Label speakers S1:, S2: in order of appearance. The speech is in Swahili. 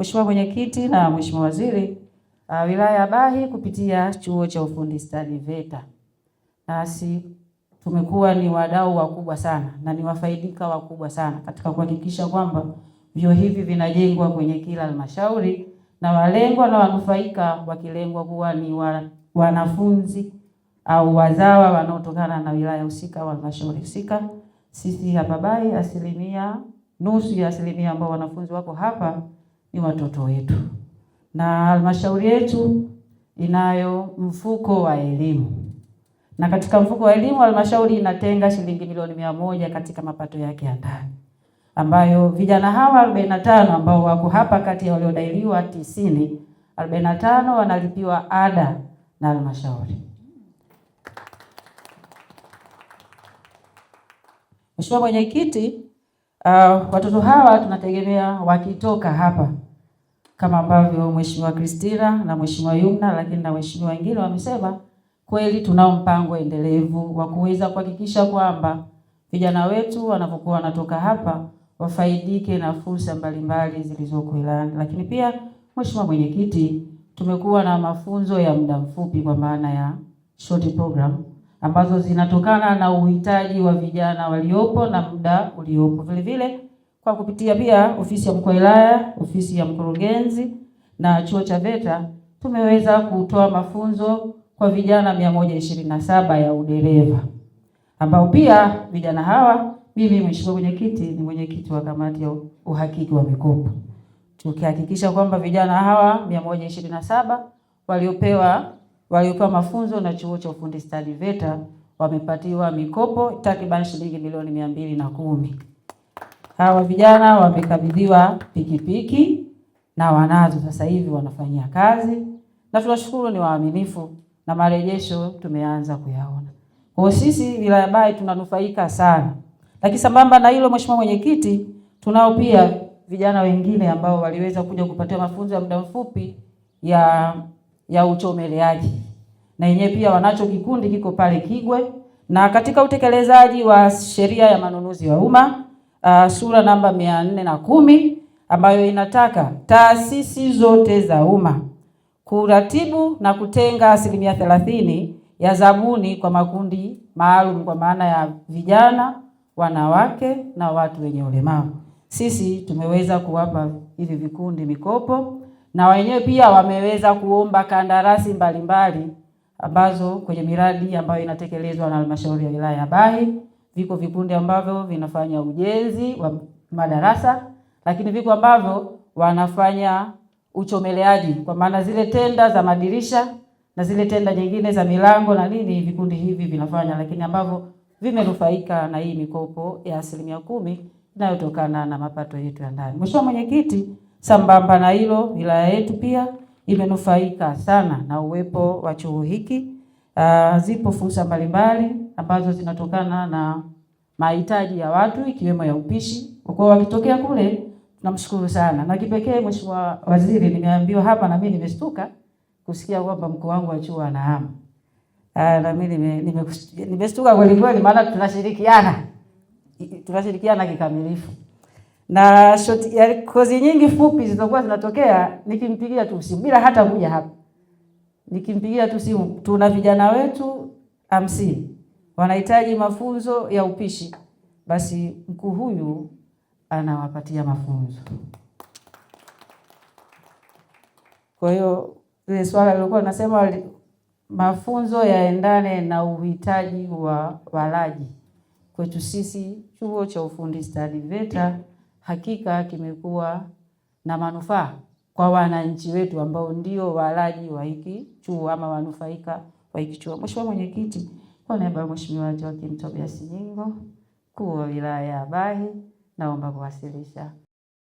S1: Mheshimiwa Mwenyekiti na Mheshimiwa Waziri, wilaya ya Bahi kupitia chuo cha ufundi stadi VETA, nasi tumekuwa ni wadau wakubwa sana na ni wafaidika wakubwa sana katika kuhakikisha kwamba vyuo hivi vinajengwa kwenye kila halmashauri na walengwa na wanufaika wakilengwa kuwa ni wanafunzi au wazawa wanaotokana na wilaya husika au halmashauri husika. Sisi hapa Bahi nusu ya asilimia ambao wanafunzi wako hapa ni watoto wetu, na halmashauri yetu inayo mfuko wa elimu, na katika mfuko wa elimu halmashauri inatenga shilingi milioni 100 katika mapato yake ya ndani, ambayo vijana hawa 45 ambao wako hapa kati ya waliodailiwa 90, 45 wanalipiwa ada na halmashauri. Mheshimiwa Mwenyekiti, watoto hawa tunategemea wakitoka hapa kama ambavyo Mheshimiwa Christina na Mheshimiwa Yumna lakini na Mheshimiwa wengine wamesema, kweli tunao mpango endelevu wa kuweza kuhakikisha kwamba vijana wetu wanapokuwa wanatoka hapa wafaidike na fursa mbalimbali zilizoko wilayani. Lakini pia Mheshimiwa Mwenyekiti, tumekuwa na mafunzo ya muda mfupi kwa maana ya short program ambazo zinatokana na uhitaji wa vijana waliopo na muda uliopo. Vile vile kwa kupitia pia ofisi ya mkuu wa wilaya, ofisi ya mkurugenzi na chuo cha VETA tumeweza kutoa mafunzo kwa vijana 127 ya udereva, ambao pia vijana hawa, mimi Mheshimiwa Mwenyekiti ni mwenyekiti wa kamati ya uhakiki wa mikopo, tukihakikisha kwamba vijana hawa 127 waliopewa mafunzo na chuo cha ufundi stadi VETA wamepatiwa mikopo takriban shilingi milioni 210. Hawa vijana wamekabidhiwa pikipiki na wanazo sasa hivi wanafanyia kazi, na tunashukuru ni waaminifu na marejesho tumeanza kuyaona. Kwa sisi wilaya Bahi tunanufaika sana. Lakini sambamba na hilo, Mheshimiwa Mwenyekiti, tunao pia vijana wengine ambao waliweza kuja kupata mafunzo ya muda mfupi ya uchomeleaji. Na yenyewe pia wanacho kikundi kiko pale Kigwe, na katika utekelezaji wa sheria ya manunuzi ya umma sura namba 410 ambayo inataka taasisi zote za umma kuratibu na kutenga 30% ya zabuni kwa makundi maalum kwa maana ya vijana, wanawake na watu wenye ulemavu. Sisi tumeweza kuwapa hivi vikundi mikopo, na wenyewe pia wameweza kuomba kandarasi mbalimbali ambazo kwenye miradi ambayo inatekelezwa na halmashauri ya wilaya ya Bahi. Viko vikundi ambavyo vinafanya ujenzi wa madarasa, lakini viko ambavyo wanafanya uchomeleaji kwa maana zile tenda za madirisha na zile tenda nyingine za milango na nini, vikundi hivi vinafanya, lakini ambavyo vimenufaika na hii mikopo ya 10% inayotokana na mapato yetu ya ndani. Mheshimiwa Mwenyekiti, sambamba na hilo, wilaya yetu pia imenufaika sana na uwepo wa chuo hiki. Zipo fursa mbalimbali ambazo zinatokana na mahitaji ya watu ikiwemo ya upishi. Kwa wakitokea kule tunamshukuru sana. Na kipekee Mheshimiwa Waziri, nimeambiwa hapa na mimi nimestuka kusikia kwamba mkuu wangu wa chuo anahama. Na mimi nimestuka kweli kweli, maana tunashirikiana kikamilifu. Na kozi nyingi fupi zilizokuwa zinatokea nikimpigia tu simu bila hata kuja hapa. Nikimpigia tu simu, tuna vijana wetu 50 wanahitaji mafunzo ya upishi, basi mkuu huyu anawapatia mafunzo. Kwa hiyo ile swala lilikuwa nasema mafunzo yaendane na uhitaji wa walaji. Kwetu sisi chuo cha ufundi stadi VETA hakika kimekuwa na manufaa kwa wananchi wetu ambao ndio walaji wa hiki chuo ama wanufaika wa hiki chuo. Mheshimiwa Mwenyekiti, kwa niaba ya Mheshimiwa Joakim Tobias Nyingo, mkuu wa wilaya ya Bahi, naomba kuwasilisha